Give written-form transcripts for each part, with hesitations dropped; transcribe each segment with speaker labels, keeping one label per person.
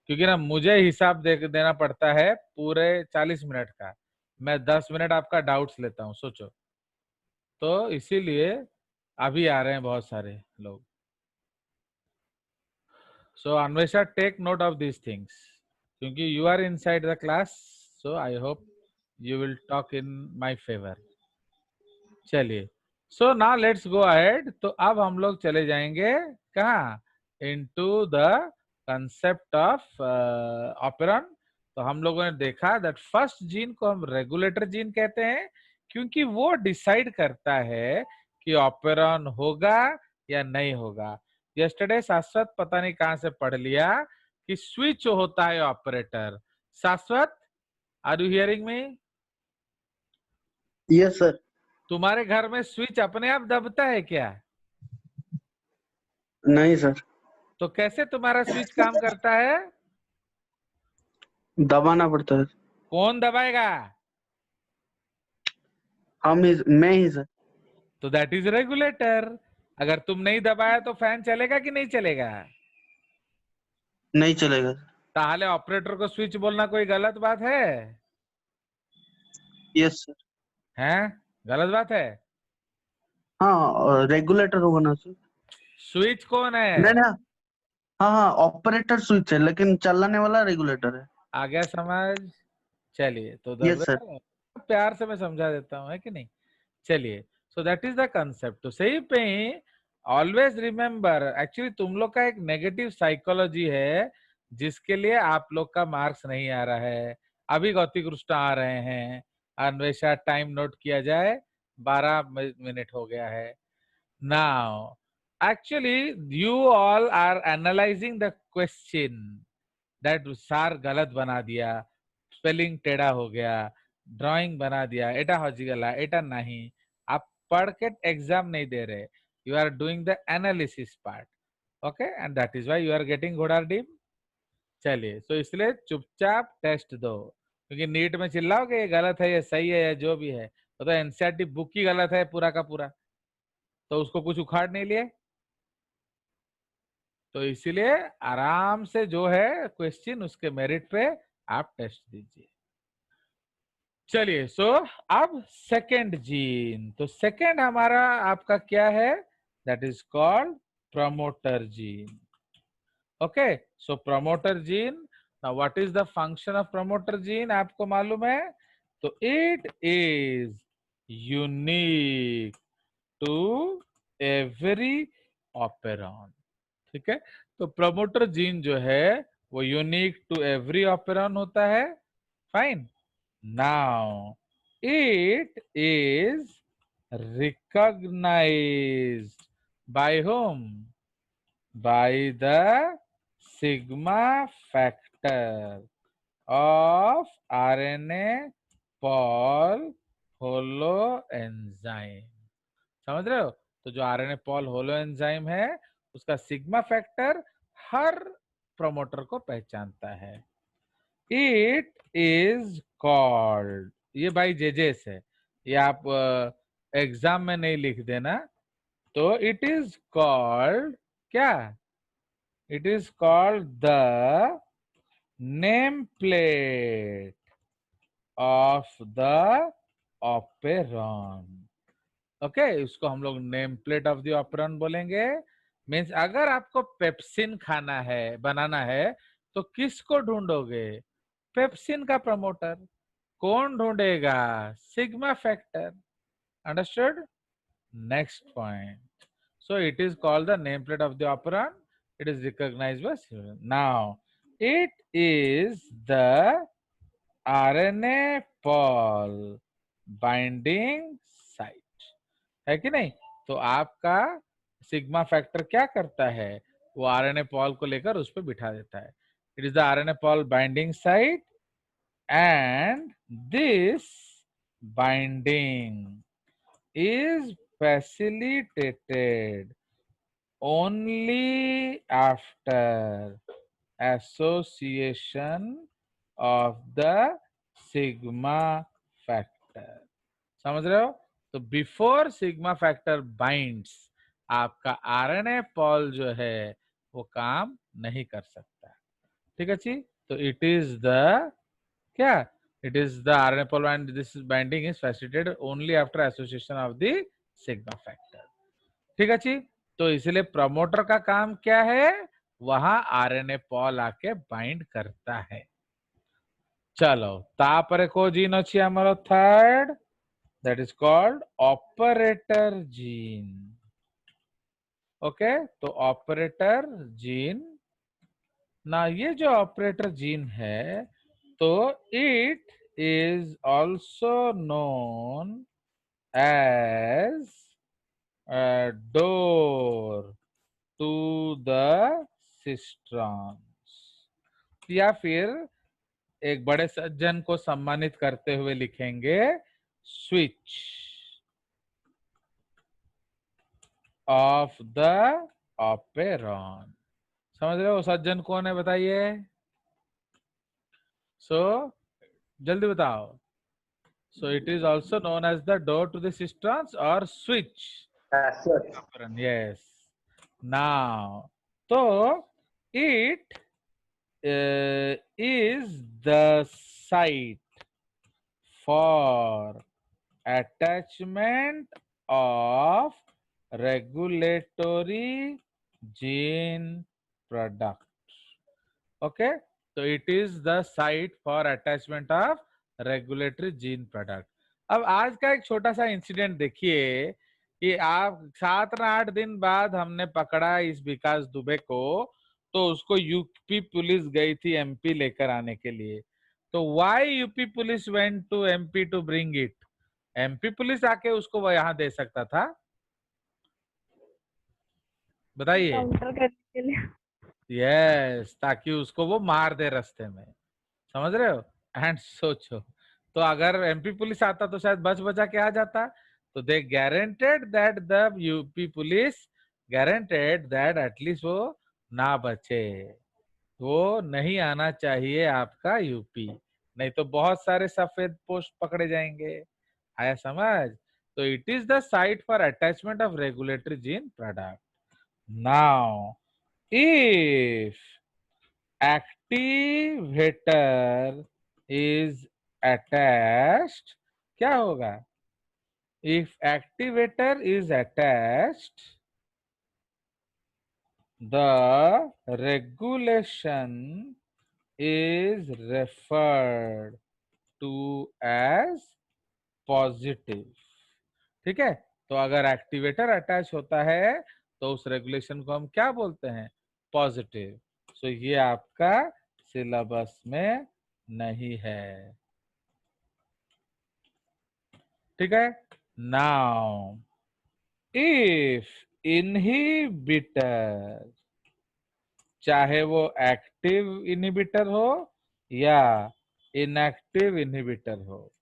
Speaker 1: क्योंकि ना मुझे हिसाब देना पड़ता है पूरे 40 मिनट का, मैं 10 मिनट आपका डाउट्स लेता हूँ, सोचो। तो इसीलिए अभी आ रहे हैं बहुत सारे लोग। So Anvesha, take note of these things, क्योंकि you are inside the class, so I hope you will talk in my favour. चलिए, so now let's go ahead. तो अब हम लोग चले जाएंगे कहाँ, into the concept of operon. तो हम लोगों ने देखा दैट फर्स्ट जीन को हम रेगुलेटर जीन कहते हैं, क्योंकि वो डिसाइड करता है कि ऑपेरॉन होगा या नहीं होगा। यस्टरडे शाश्वत पता नहीं कहां से पढ़ लिया कि स्विच होता है operator. Shashwat, are you hearing me?
Speaker 2: Yes sir.
Speaker 1: तुम्हारे घर में स्विच अपने आप दबता है क्या?
Speaker 2: नहीं सर,
Speaker 1: तो कैसे तुम्हारा स्विच काम करता है?
Speaker 2: दबाना पड़ता है।
Speaker 1: कौन दबाएगा?
Speaker 2: मैं ही सर।
Speaker 1: तो दैट इज रेगुलेटर। अगर तुम नहीं दबाया तो फैन चलेगा कि नहीं चलेगा?
Speaker 2: नहीं चलेगा सर।
Speaker 1: ताहले ऑपरेटर को स्विच बोलना कोई गलत बात है?
Speaker 2: Yes sir.
Speaker 1: हैं? गलत बात है?
Speaker 2: हाँ, रेगुलेटर होगा ना सर।
Speaker 1: स्विच कौन
Speaker 2: नहीं
Speaker 1: है?
Speaker 2: नहीं, हाँ हाँ, ऑपरेटर स्विच है लेकिन चलाने वाला रेगुलेटर है।
Speaker 1: आ गया समझ? चलिए, तो
Speaker 2: यस सर।
Speaker 1: प्यार से मैं समझा देता हूँ, है कि नहीं? चलिए, so that is the concept. तो सही पे ही ऑलवेज रिमेम्बर, एक्चुअली तुम लोग का एक नेगेटिव साइकोलॉजी है जिसके लिए आप लोग का मार्क्स नहीं आ रहा है। अभी गौती कृष्ण आ रहे हैं, अन्वेषा, टाइम नोट किया जाए, 12 मिनट हो गया है। Now actually you all are analysing the question that सार गलत बना दिया, स्पेलिंग टेढ़ा हो गया, ड्राइंग बना दिया, एटा हजिगला एटा नहीं। आप पढ़ के एग्जाम नहीं दे रहे, you are doing the analysis part, okay, and that is why you are getting घोड़ा डीम। चलिए, तो इसलिए चुपचाप टेस्ट दो, क्योंकि नीट में चिल्लाओगे ये गलत है, ये सही है, या जो भी है, तो एनसीईआरटी बुक ही गलत है पूरा का पूरा, तो उसको कुछ उखाड़ नहीं लिए। तो इसीलिए आराम से जो है क्वेश्चन उसके मेरिट पे आप टेस्ट दीजिए। चलिए, सो अब सेकंड जीन। तो सेकंड हमारा आपका क्या है? That is called promoter gene. Okay, so promoter gene, now what is the function of promoter gene आपको मालूम है? तो it is unique to every operon. ठीक है, तो प्रमोटर जीन जो है वो यूनिक टू एवरी ऑपेरॉन होता है। Fine, now it is recognized by whom? By the sigma factor of RNA Paul holo enzyme। समझ रहे हो? तो जो RNA Paul holo enzyme है उसका सिग्मा फैक्टर हर प्रोमोटर को पहचानता है। इट इज कॉल्ड, ये भाई जेजे से, ये आप एग्जाम में नहीं लिख देना। तो इट इज कॉल्ड क्या? It is called the name plate of the operon. Okay, उसको हम लोग name plate of the operon बोलेंगे। मीन्स अगर आपको पेप्सिन खाना है, बनाना है, तो किसको ढूंढोगे? पेप्सिन का प्रमोटर। कौन ढूंढेगा? Sigma factor. Understood? Next point, so it is called the name plate of the operon, it is recognised by now it is the RNA pol binding site, है कि नहीं? तो आपका सिग्मा फैक्टर क्या करता है? वो आरएनए पॉल को लेकर उस पर बिठा देता है। It is the RNA pol binding site, and this binding is facilitated only after association of the sigma factor। समझ रहे हो? तो बिफोर सिग्मा फैक्टर बाइंड्स, आपका आरएनए पॉल जो है वो काम नहीं कर सकता। ठीक है जी। तो इट इज द क्या, it is the RNA Paul and this binding is facilitated only after association of the sigma factor. ठीक है जी। तो इसलिए प्रमोटर का काम क्या है, वहां आरएनए पॉल आके बाइंड करता है। चलो तापरे को जीन अच्छी हमारा third, that is called operator gene. Okay, तो ऑपरेटर जीन ना, ये जो ऑपरेटर जीन है तो it is also known as door to the cistrons, या फिर एक बड़े सज्जन को सम्मानित करते हुए लिखेंगे स्विच ऑफ द ऑपेरॉन। समझ रहे हो सज्जन कौन है, बताइए। सो जल्दी बताओ। So it is also known as the door to the cistrons और स्विच ऑपेरॉन। यस, नाउ तो it is the site for attachment of regulatory gene product. Okay, so it is the site for attachment of regulatory gene product. अब आज का एक छोटा सा incident देखिए कि आप 7 या 8 दिन बाद हमने पकड़ा इस विकास दुबे को, तो उसको यूपी पुलिस गई थी एमपी लेकर आने के लिए। तो why UP police went to MP to bring it? MP police आके उसको वो यहाँ दे सकता था, बताइए।
Speaker 3: काउंटर करने के लिए।
Speaker 1: यस, ताकि उसको वो मार दे रास्ते में, समझ रहे हो। एंड सोचो, तो अगर एमपी पुलिस आता तो शायद बच बचा के आ जाता। तो they guaranteed that the UP police guaranteed that at least वो ना बचे, वो नहीं आना चाहिए आपका यूपी, नहीं तो बहुत सारे सफेद पोस्ट पकड़े जाएंगे। आया समझ? तो it is the site for attachment of regulatory gene product. Now if activator is attached, क्या होगा? If activator is attached, the regulation is referred to as positive। ठीक है, तो अगर एक्टिवेटर अटैच होता है तो उस रेगुलेशन को हम क्या बोलते हैं? पॉजिटिव। सो ये आपका सिलेबस में नहीं है, ठीक है। नाउ इफ इनहिबिटर, चाहे वो एक्टिव इनहिबिटर हो या इनएक्टिव इनहिबिटर हो,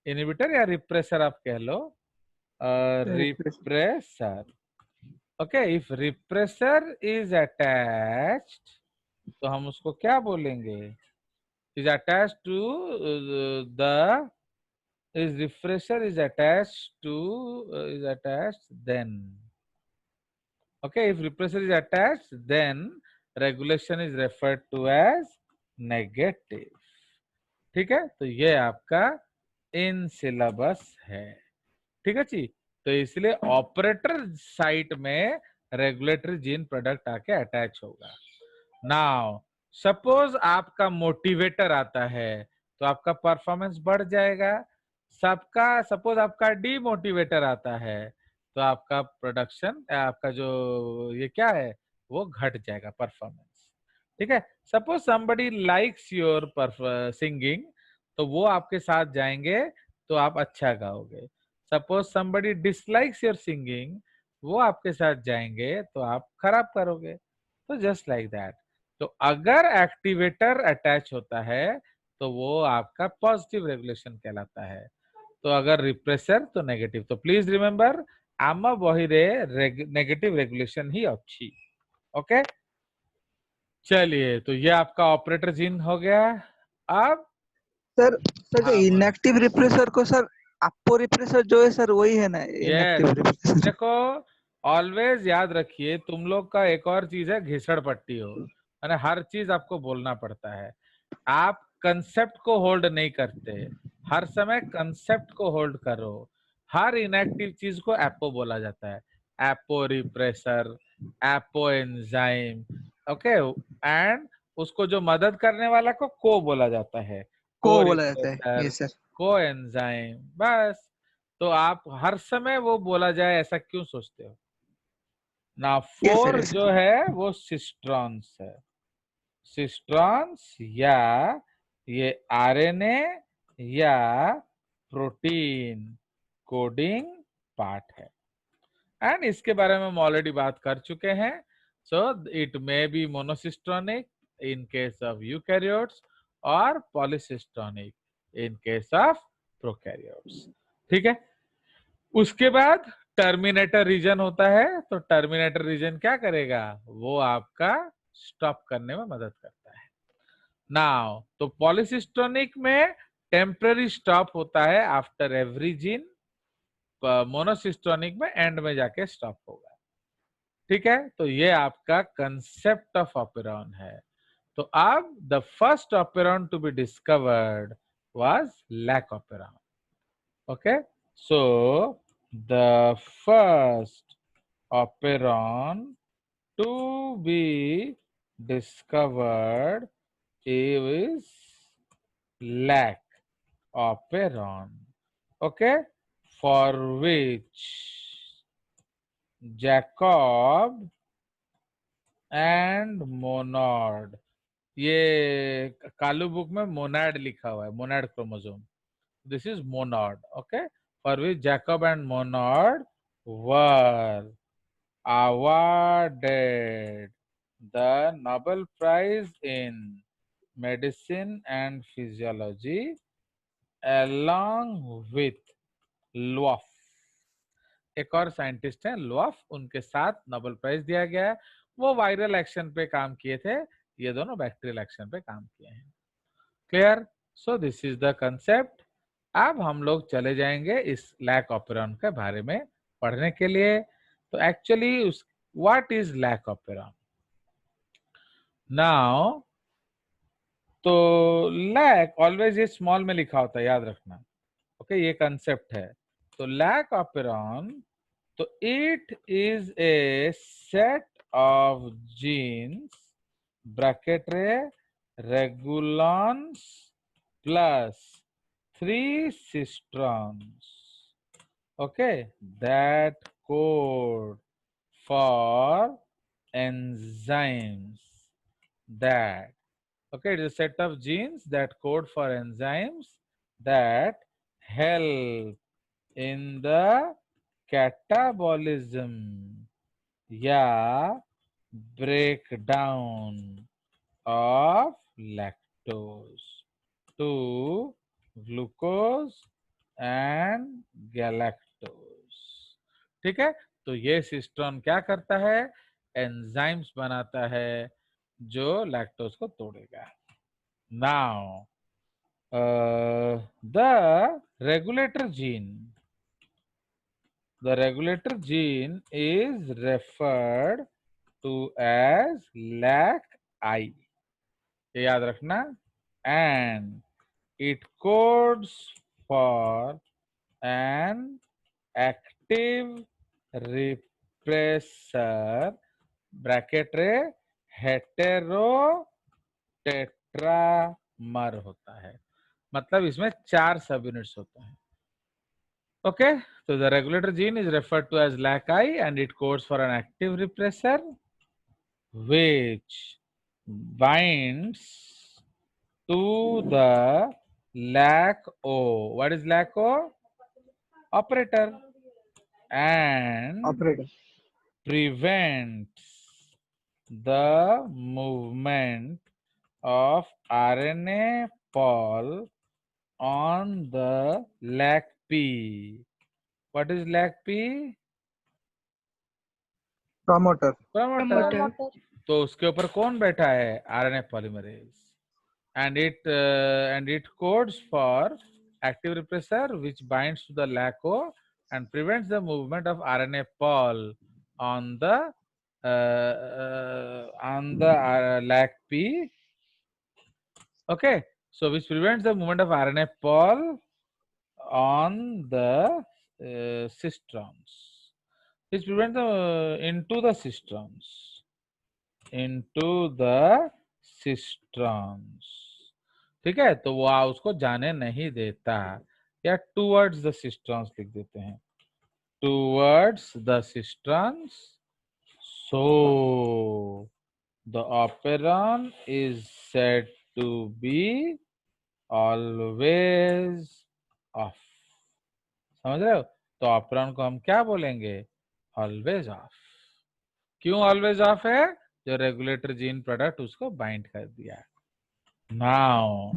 Speaker 1: इनहिबिटर या रिप्रेसर आप कह लो, repressor. Okay, if repressor is attached तो हम उसको क्या बोलेंगे? Is attached to the, is repressor is attached to, is attached then. Okay, if repressor is attached, then regulation is referred to as negative। ठीक है, तो ये आपका इन सिलेबस है, ठीक है जी। तो इसलिए ऑपरेटर साइट में रेगुलेटरी जीन प्रोडक्ट आके अटैच होगा। नाउ सपोज आपका मोटिवेटर आता है तो आपका परफॉर्मेंस बढ़ जाएगा। सबका सपोज आपका डीमोटिवेटर आता है तो आपका प्रोडक्शन, आपका जो ये क्या है, वो घट जाएगा परफॉर्मेंस। ठीक है, suppose somebody likes your singing तो वो आपके साथ जाएंगे तो आप अच्छा गाओगे। Suppose somebody dislikes your singing, वो आपके साथ जाएंगे तो आप खराब करोगे। तो जस्ट लाइक दैट, तो अगर एक्टिवेटर अटैच होता है तो वो आपका पॉजिटिव रेगुलेशन कहलाता है, तो अगर रिप्रेसर तो नेगेटिव। तो प्लीज रिमेंबर, आम बहिरे नेगेटिव रेगुलेशन ही अच्छी। ओके, चलिए, तो ये आपका ऑपरेटर जीन हो गया। अब
Speaker 4: सर जो
Speaker 1: हाँ,
Speaker 4: इनएक्टिव रिप्रेसर को सर अप्पो रिप्रेसर जो है सर वही है ना इनएक्टिव रिप्रेसर?
Speaker 1: देखो ऑलवेज याद रखिए, तुम लोग का एक और चीज है घिसड़ पट्टी हो। यानी हर चीज आपको बोलना पड़ता है। आप कंसेप्ट को होल्ड नहीं करते, हर समय कंसेप्ट को होल्ड करो। हर इनएक्टिव चीज को एपो बोला जाता है, apo repressor, apo enzyme, okay. And उसको जो मदद करने वाला को बोला जाता है, को
Speaker 4: को बोला जाता है,
Speaker 1: रिप्रेसर,
Speaker 4: यस सर।
Speaker 1: को एंजाइम, बस। तो आप हर समय वो बोला जाए ऐसा क्यों सोचते हो? ना
Speaker 4: यस सर,
Speaker 1: 4
Speaker 4: यस
Speaker 1: जो है वो सिस्ट्रॉन्स है, सिस्ट्रॉन्स या ये आरएनए या प्रोटीन कोडिंग पार्ट है। एंड इसके बारे में हम ऑलरेडी बात कर चुके हैं। So it may be monocistronic in case of eukaryotes और polycistronic in case of prokaryotes. ठीक है। उसके बाद टर्मिनेटर रीजन होता है। तो टर्मिनेटर रीजन क्या करेगा? वो आपका स्टॉप करने में मदद करता है। नाउ तो पॉलीसिस्टोनिक में टेम्पररी स्टॉप होता है आफ्टर एवरी जीन, मोनोसिस्टोनिक में एंड में जाके स्टॉप होगा। ठीक है। तो ये आपका कंसेप्ट ऑफ ऑपेरॉन है। तो अब the first operon to be discovered was lac operon. Okay, so the first operon to be discovered is lac operon, okay, for which Jacob and Monod, ये कालू बुक में मोनाड लिखा हुआ है, Monod chromosome, this is Monod, okay, for which Jacob and Monod were awarded the Nobel Prize in Medicine and Physiology along with Loaf। एक और scientist हैं loaf, उनके साथ नोबेल प्राइज दिया गया है। वो वायरल एक्शन पे काम किए थे, ये दोनों बैक्टीरियल एक्शन पे काम किए हैं। Clear? So this is the concept. अब हम लोग चले जाएंगे इस लैक ऑपेरॉन के बारे में पढ़ने के लिए। तो एक्चुअली उस what is lac operon now? तो लैक ऑलवेज ये स्मॉल में लिखा होता है, याद रखना, ओके, ये कंसेप्ट है। तो लैक ऑपेरॉन, तो it is a set of genes bracket regulons plus 3 cistrons, okay, that code for enzymes that, okay, it is a set of genes that code for enzymes that help in the catabolism या breakdown of lactose to glucose and galactose। ठीक है। तो ये cistron क्या करता है? Enzymes बनाता है जो लैक्टोज को तोड़ेगा। Now the regulator gene, the regulator gene is referred to as LAC-I, ये याद रखना, and it codes for an active repressor bracket रे हेटेरोटेट्रामर होता है, मतलब इसमें 4 सब यूनिट्स होते हैं। Okay, so the regulator gene is referred to as LAC-I and it codes for an active repressor which binds to the LAC-O. What is LAC-O? Operator. And
Speaker 4: operator.
Speaker 1: prevents the movement of RNA pol on the LAC-P. What is LAC-P?
Speaker 4: Promoter.
Speaker 1: Promoter. तो उसके ऊपर कौन बैठा है? RNA polymerase. and it codes for active repressor which binds to the LAC-O and prevents the movement of RNA pol on the on the lag P. Okay, so which prevents the movement of RNA pol on the cisterns. Which prevents the into the cisterns. Into the cisterns. ठीक है, तो वो उसको जाने नहीं देता, या towards the सिस्टर्न्स लिख देते हैं, towards the cistrons. So the operon is said to be always off. समझ रहे हो? तो ऑपरॉन को हम क्या बोलेंगे? Always off. क्यों ऑलवेज ऑफ है? जो रेगुलेटर जीन प्रोडक्ट उसको बाइंड कर दिया. नाउ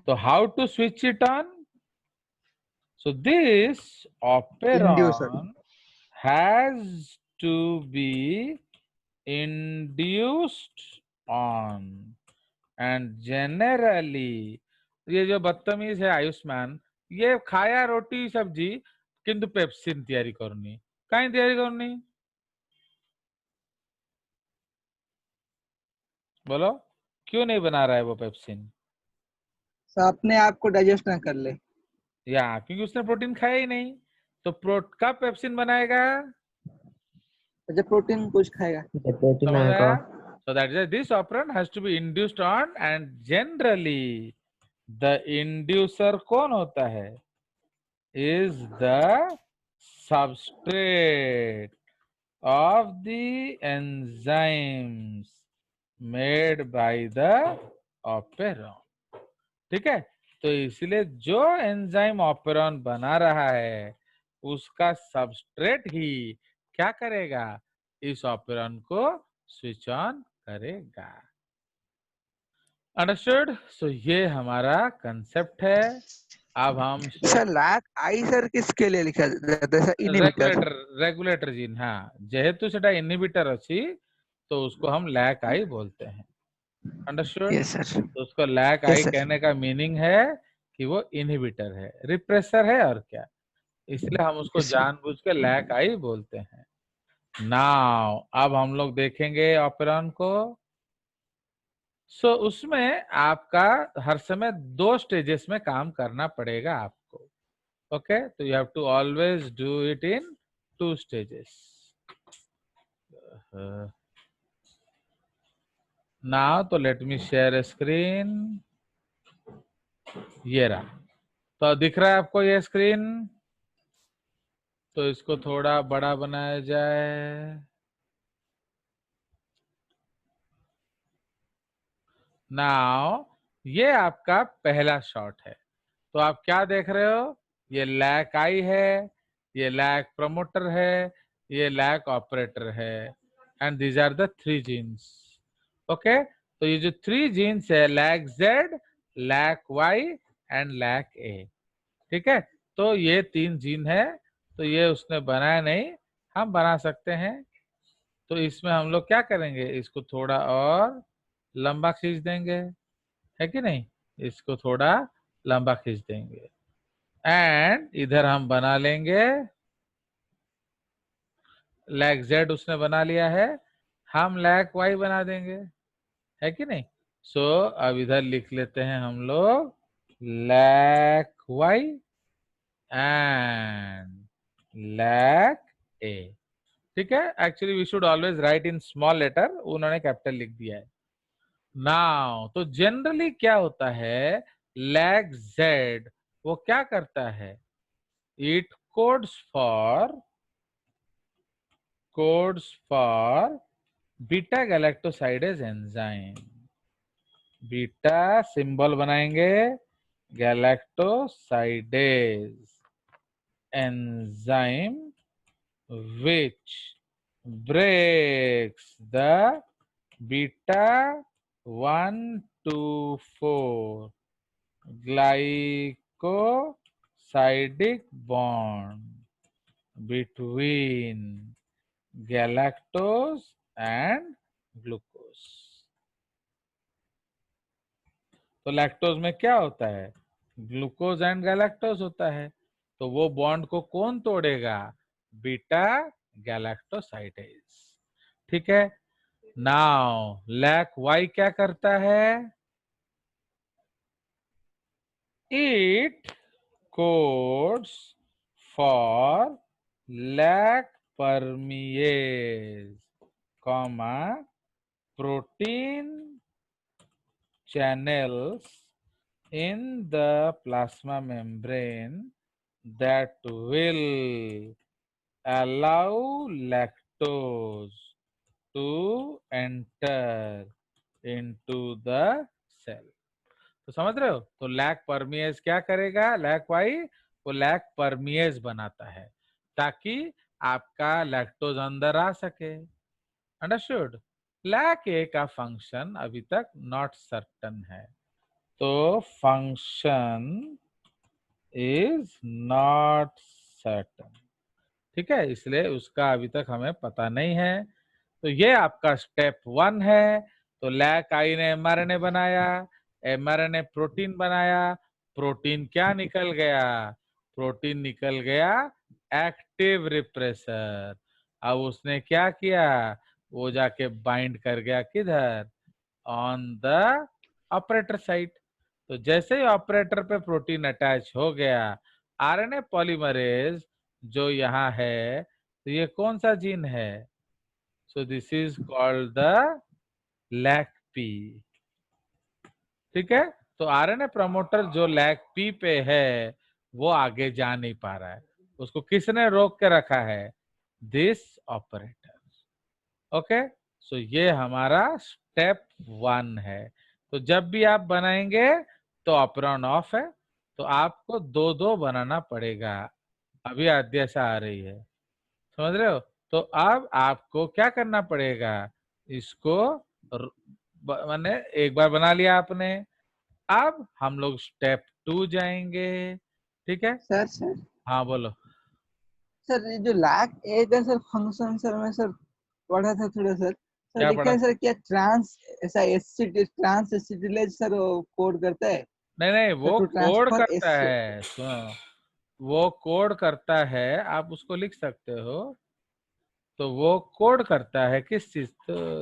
Speaker 1: तो how to switch it on? So this
Speaker 4: Inducer.
Speaker 1: operon has to be induced on, and generally ये जो बदतमीज है आयुष्मान, ये खाया रोटी सब्जी किंतु पेप्सिन तैयारी करनी, कहीं तैयारी करनी? बोलो क्यों नहीं बना रहा है वो पेप्सिन?
Speaker 4: तो अपने आप को डाइजेस्ट ना कर ले,
Speaker 1: या क्योंकि उसने प्रोटीन खाया ही नहीं. तो कब पेप्सिन बनाएगा?
Speaker 4: जब प्रोटीन कुछ खाएगा.
Speaker 1: समझ आया? So that is this operand has to be induced on, and generally the inducer कौन होता है? Is the substrate of the enzymes made by the operon. ठीक है, तो इसलिए जो एंजाइम ऑपेरॉन बना रहा है उसका सबस्ट्रेट ही क्या करेगा? इस ऑपेरॉन को स्विच ऑन करेगा. अंडरस्टूड? सो ये हमारा कंसेप्ट है. अब हम
Speaker 4: सर लैक आई सर किसके लिए लिखा जाता है? इनहिबिटर.
Speaker 1: Regulator gene. हाँ, जेहेतु सेटा इनहिबिटर अछि तो उसको हम लैक आई बोलते हैं. अंडरस्टूड?
Speaker 4: Yes sir.
Speaker 1: तो उसको लैक आई कहने का मीनिंग है कि वो इनहिबिटर है, रिप्रेसर है, और क्या. इसलिए हम उसको जानबूझ के लैक आई बोलते हैं. नाउ अब हम लोग देखेंगे ऑपेरॉन को. सो उसमें आपका हर समय 2 स्टेजेस में काम करना पड़ेगा आपको. ओके, तो you have to always do it in 2 stages. Now तो लेट मी शेयर स्क्रीन. ये रहा. तो दिख रहा है आपको ये स्क्रीन? तो इसको थोड़ा बड़ा बनाया जाए. नाउ ये आपका पहला शॉट है. तो आप क्या देख रहे हो? ये लैक आई है, ये लैक प्रमोटर है, ये लैक ऑपरेटर है, and these are the 3 genes. Okay, तो ये जो 3 जीन्स है, lac Z, lac Y and lac A. ठीक है, तो ये 3 जीन है. तो ये उसने बनाया नहीं, हम बना सकते हैं. तो इसमें हम लोग क्या करेंगे? इसको थोड़ा और लंबा खींच देंगे, है कि नहीं? इसको थोड़ा लंबा खींच देंगे, एंड इधर हम बना लेंगे लैक जेड. उसने बना लिया है, हम लैक वाई बना देंगे, है कि नहीं? सो अब इधर लिख लेते हैं हम लोग lac Y and lac A. ठीक है, actually we should always write in small letter, उन्होंने कैपिटल लिख दिया है. नाउ तो जनरली क्या होता है, लैक जेड वो क्या करता है? It codes for beta galactosidase enzyme. Beta symbol बनाएंगे, galactosidase enzyme which breaks the beta 1 to 4 glycosidic bond between galactose and glucose. तो लैक्टोज में क्या होता है? ग्लूकोज एंड गैलेक्टोज होता है. तो वो बॉन्ड को कौन तोड़ेगा? Beta galactosidase. ठीक है, नाउ लैक वाई क्या करता है? It codes for lac permease, comma protein channels in the plasma membrane that will allow lactose to enter into the cell। तो समझ रहे हो? तो लैक परमिएज क्या करेगा? लैक वाई वो लैक परमिएज बनाता है ताकि आपका लैक्टोज अंदर आ सके। अंडरस्टूड? लैक ए का फंक्शन अभी तक नॉट सर्टन है, तो फंक्शन इज नॉट सर्टन, ठीक है, इसलिए उसका अभी तक हमें पता नहीं है। तो ये आपका स्टेप 1 है। तो लैक आई ने एमआरएनए बनाया, एमआरएनए प्रोटीन बनाया, प्रोटीन क्या निकल गया? प्रोटीन निकल गया एक्टिव रिप्रेसर। अब उसने क्या किया? वो जाके बाइंड कर गया किधर? On the operator site. तो जैसे ही ऑपरेटर पे प्रोटीन अटैच हो गया, आरएनए पॉलीमरेज जो यहाँ है, तो ये कौन सा जीन है? So this is called the lac P, ठीक है। तो आरएनए प्रमोटर जो लैक पी पे है वो आगे जा नहीं पा रहा है, उसको किसने रोक के रखा है? This operator. ओके, सो ये हमारा स्टेप 1 है। तो जब भी आप बनाएंगे तो ऑपरेंड ऑफ है, तो आपको 2-2 बनाना पड़ेगा। अभी आदेश आ रही है, समझ रहे हो? तो अब आपको क्या करना पड़ेगा? इसको मैंने एक बार बना लिया आपने, अब हम लोग स्टेप 2 जाएंगे, ठीक है।
Speaker 4: सर
Speaker 1: हाँ बोलो।
Speaker 4: सर ये जो लैक ए का सर फंक्शन सर मैं सर पढ़ा था थोड़ा सर। सर
Speaker 1: क्या
Speaker 4: लिखा
Speaker 1: पढ़ा?
Speaker 4: है सर क्या ट्रांस ऐसा एसिड ट्रांस एसिटिलेज सर कोड करता है
Speaker 1: नहीं
Speaker 4: सर
Speaker 1: वो
Speaker 4: टू
Speaker 1: कोड
Speaker 4: ट्रांसफर
Speaker 1: करता
Speaker 4: एस।
Speaker 1: है, सुनो, वो कोड करता है, आप उसको लिख सकते हो। तो वो कोड करता है किस चीज? तो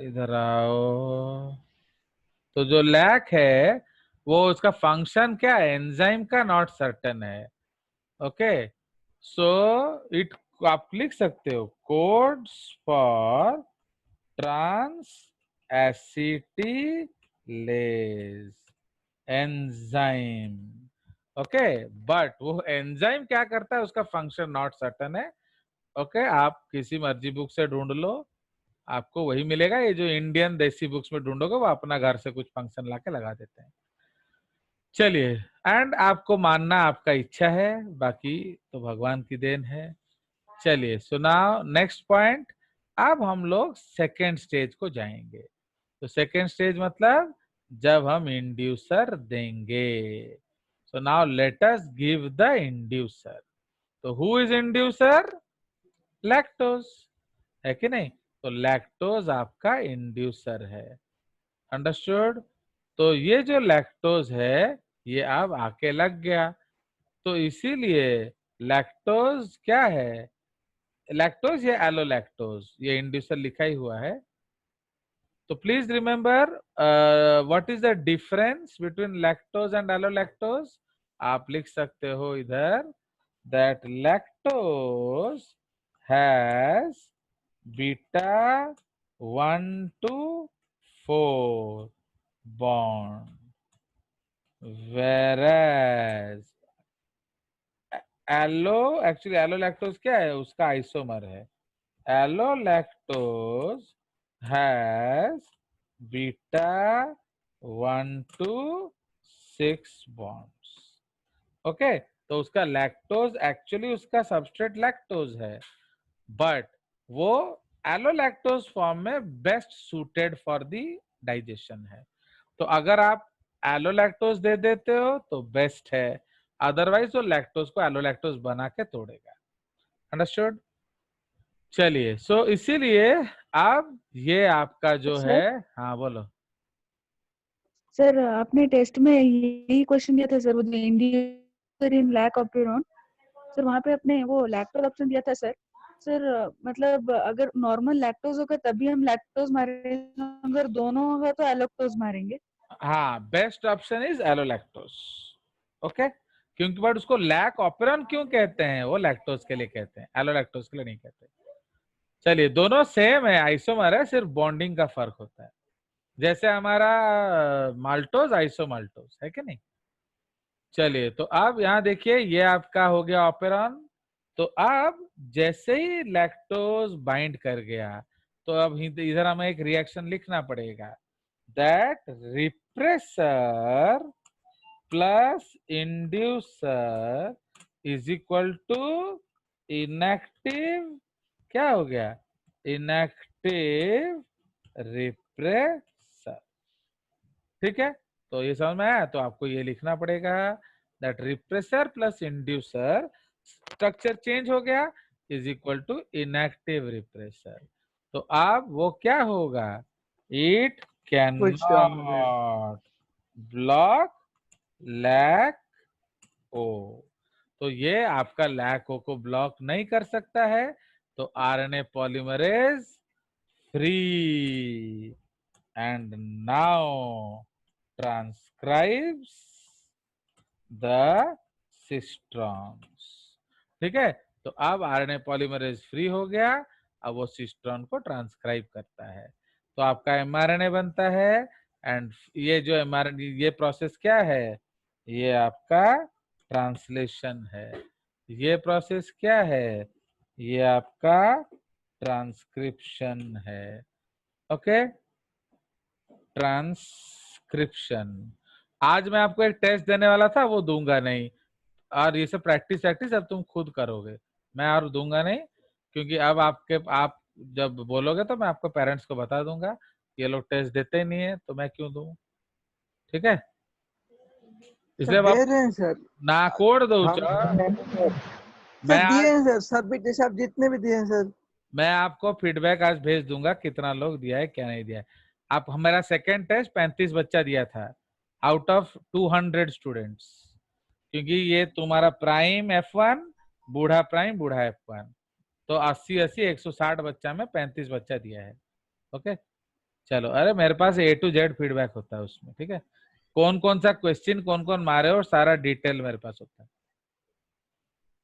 Speaker 1: इधर आओ। तो जो लैक है वो उसका फंक्शन क्या है? एंजाइम का नॉट सर्टेन है। ओके, सो इट, आप लिख सकते हो codes for trans acetylase enzyme. Okay, but वो एंजाइम क्या करता है उसका फंक्शन नॉट सर्टन है। ओके, आप किसी मर्जी बुक से ढूंढ लो, आपको वही मिलेगा। ये जो इंडियन देसी बुक्स में ढूंढोगे वो अपना घर से कुछ फंक्शन लाके लगा देते हैं। चलिए, एंड आपको मानना आपका इच्छा है, बाकी तो भगवान की देन है। चलिए सुनाओ नेक्स्ट पॉइंट। अब हम लोग सेकेंड स्टेज को जाएंगे। तो सेकेंड स्टेज मतलब जब हम इंड्यूसर देंगे। So now let us give the inducer. तो हु इज इंड्यूसर? लैक्टोज, है कि नहीं? तो लैक्टोज आपका इंड्यूसर है। अंडरस्टूड? तो ये जो लैक्टोज है ये अब आके लग गया, तो इसीलिए लैक्टोज क्या है? लैक्टोज या एलोलैक्टोज, ये इंड्यूसर लिखा ही हुआ है। तो please remember what is the difference between lactose and allolactose. आप लिख सकते हो इधर that lactose has beta 1 to 4 bond, whereas actually allolactose क्या है? उसका आइसोमर है। Allolactose has beta 1 to 6 bonds. Okay, तो उसका लैक्टोज एक्चुअली उसका सबस्ट्रेट लैक्टोज है, बट वो एलोलैक्टोज फॉर्म में best suited for the digestion है। तो अगर आप एलोलैक्टोज दे देते हो तो बेस्ट है, अदरवाइज वो लैक्टोज को एलोलैक्टोज बना के तोड़ेगा। अंडरस्टूड? चलिए, सो इसीलिए अब ये आपका जो
Speaker 3: सर
Speaker 1: है, हाँ बोलो।
Speaker 3: सर आपने टेस्ट में यही क्वेश्चन दिया था सर, वो इंडियर इन लैक ऑफ सर, वहाँ पे आपने वो लैक्टोज ऑप्शन दिया था सर, सर मतलब अगर नॉर्मल लैक्टोज होगा तभी हम लैक्टोज मारेंगे, अगर दोनों होगा तो एलोक्टोज मारेंगे।
Speaker 1: हाँ, बेस्ट ऑप्शन इज एलोलैक्टोज। ओके, क्योंकि बट उसको लैक ऑपेरॉन क्यों कहते हैं, वो लैक्टोज के लिए कहते हैं, एलोलैक्टोज के लिए नहीं कहते। चलिए, दोनों सेम है, आइसोमर है, सिर्फ बॉन्डिंग का फर्क होता है, जैसे हमारा माल्टोज आइसोमाल्टोज है कि नहीं। चलिए, तो अब यहाँ देखिए, ये आपका हो गया ऑपेरॉन। तो अब जैसे ही लैक्टोज बाइंड कर गया, तो अब इधर हमें एक रिएक्शन लिखना पड़ेगा, that repressor plus inducer is equal to inactive, क्या हो गया, इनएक्टिव रिप्रेसर। ठीक है, तो ये समझ में आया। तो आपको ये लिखना पड़ेगा that repressor plus inducer, structure change हो गया, is equal to inactive repressor. तो अब वो क्या होगा, it can
Speaker 4: Push down the
Speaker 1: not block lac O. तो ये आपका लैक ओ को ब्लॉक नहीं कर सकता है। तो RNA polymerase free and now transcribes the cistrons। ठीक है, तो अब आरएनए पॉलीमरेज फ्री हो गया, अब वो सिस्ट्रॉन को ट्रांसक्राइब करता है, तो आपका एमआरएनए बनता है। एंड ये जो एमआरएनए, ये प्रोसेस क्या है, ये आपका ट्रांसलेशन है। ये प्रोसेस क्या है, ये आपका ट्रांसक्रिप्शन है। Okay, transcription. आज मैं आपको एक टेस्ट देने वाला था, वो दूंगा नहीं, और ये सब प्रैक्टिस प्रैक्टिस अब तुम खुद करोगे, मैं और दूंगा नहीं, क्योंकि अब आप जब बोलोगे तो मैं आपको पेरेंट्स को बता दूंगा, ये लोग टेस्ट देते ही नहीं है तो मैं क्यों दूं। ठीक है,
Speaker 4: सर
Speaker 1: इसलिए अब
Speaker 4: दे
Speaker 1: आप
Speaker 4: रहे हैं सर।
Speaker 1: ना कोड दो।
Speaker 5: हाँ मैंने सर।
Speaker 1: मैं
Speaker 4: सर दिए
Speaker 1: आज
Speaker 4: हैं सर, सबमिट जैसे आप जितने भी दिए हैं सर।
Speaker 1: मैं आपको फीडबैक आज भेज दूंगा, कितना लोग दिया है क्या नहीं दिया है। आप हमारा सेकेंड टेस्ट 35 बच्चा दिया था आउट ऑफ 200 स्टूडेंट्स, क्योंकि ये तुम्हारा प्राइम F1, बूढ़ा प्राइम, बूढ़ा F1, तो 80-80 160 बच्चा में 35 बच्चा दिया है। ओके, चलो, अरे मेरे पास A to Z फीडबैक होता है उसमें। ठीक है, कौन कौन सा क्वेश्चन कौन कौन मारे और सारा डिटेल मेरे पास होता है।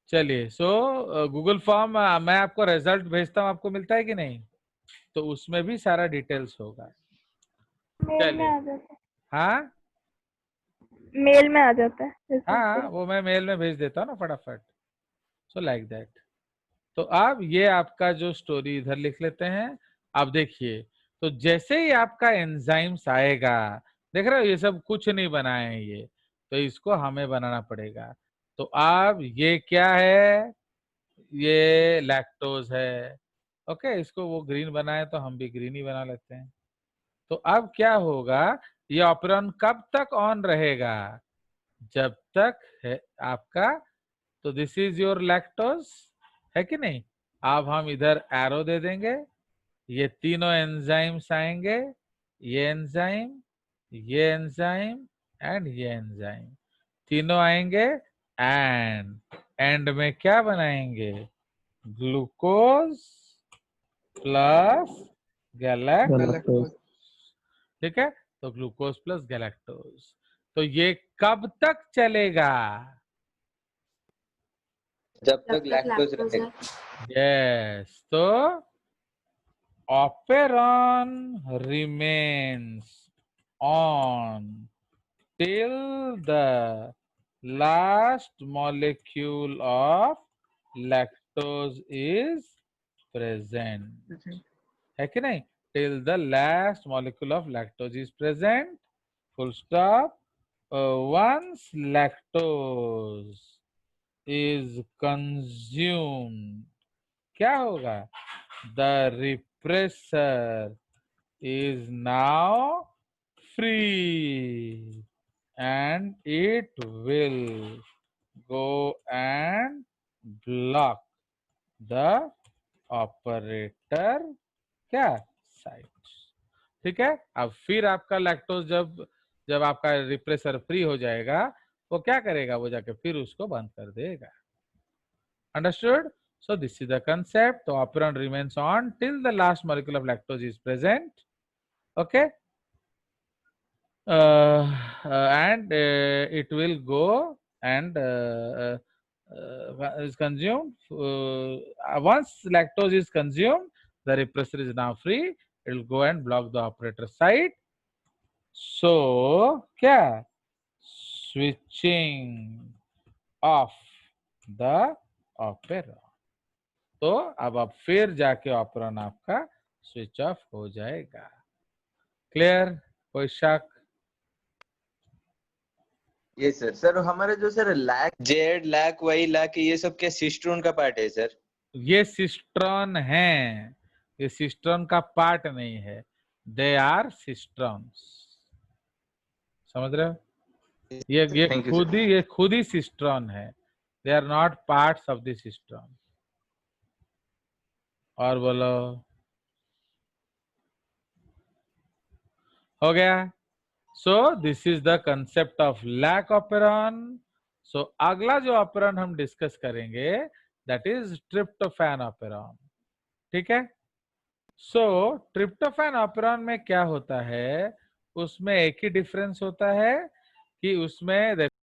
Speaker 1: चलिए, सो गूगल फॉर्म मैं आपको रिजल्ट भेजता हूँ, आपको मिलता है कि नहीं, तो उसमें भी सारा डिटेल्स होगा।
Speaker 6: मेल में आ जाता
Speaker 1: हाँ
Speaker 6: है, मेल में आ जाता है।
Speaker 1: हाँ, वो मैं मेल में भेज देता हूँ ना फटाफट। So like that. तो अब ये आपका जो स्टोरी इधर लिख लेते हैं। अब देखिए, तो जैसे ही आपका एंजाइम्स आएगा, देख रहे हो ये सब कुछ नहीं बनाए हैं ये, तो इसको हमें बनाना पड़ेगा। तो अब ये क्या है, ये लैक्टोज है। ओके, इसको वो ग्रीन बनाए तो हम भी ग्रीन ही बना लेते हैं। तो अब क्या होगा, ये ऑपेरॉन कब तक ऑन रहेगा, जब तक है आपका, तो दिस इज योर लैक्टोज, है कि नहीं। अब हम इधर एरो दे देंगे, ये तीनों एंजाइम्स आएंगे, ये एंजाइम, ये एंजाइम एंड ये एंजाइम, तीनों आएंगे, एंड में क्या बनाएंगे, ग्लूकोज प्लस गैलेक्टोज। ठीक है, तो ग्लूकोज प्लस गैलेक्टोज। तो ये कब तक चलेगा,
Speaker 5: जब तक लैक्टोज रहेगा।
Speaker 1: यस, तो operon remains on till the last molecule of lactose is present, है कि नहीं, till the last molecule of lactose is present, full stop। Once lactose is consumed, क्या होगा, the repressor is now free and it will go and block the operator क्या site. ठीक है, अब फिर आपका लैक्टोज जब आपका रिप्रेसर फ्री हो जाएगा, वो क्या करेगा, वो जाके फिर उसको बंद कर देगा। Understood. So this is the concept. The operon remains on till the last molecule of lactose is present. Okay. And it will go and is consumed. Once lactose is consumed, the repressor is now free. It will go and block the operator site. So, क्या? Switching off the operon. तो अब आप फिर जाके operon आपका switch off हो जाएगा. Clear? कोई शक?
Speaker 5: ये सर हमारे जो sir lac Z lac Y lac ये सब क्या सिस्ट्रोन का पार्ट है सर?
Speaker 1: ये सिस्ट्रॉन है, ये सिस्ट्रॉन का पार्ट नहीं है. They are cistrons. समझ रहे हो? ये खुद ही सिस्ट्रॉन है. They are not parts of the cistron. और बोलो, हो गया? So this is the concept of lac operon. सो अगला जो ऑपेरॉन हम डिस्कस करेंगे दैट इज ट्रिप्टोफैन ऑपेरॉन. ठीक है? सो ट्रिप्टोफैन ऑपेरॉन में क्या होता है? उसमें एक ही डिफरेंस होता है कि उसमें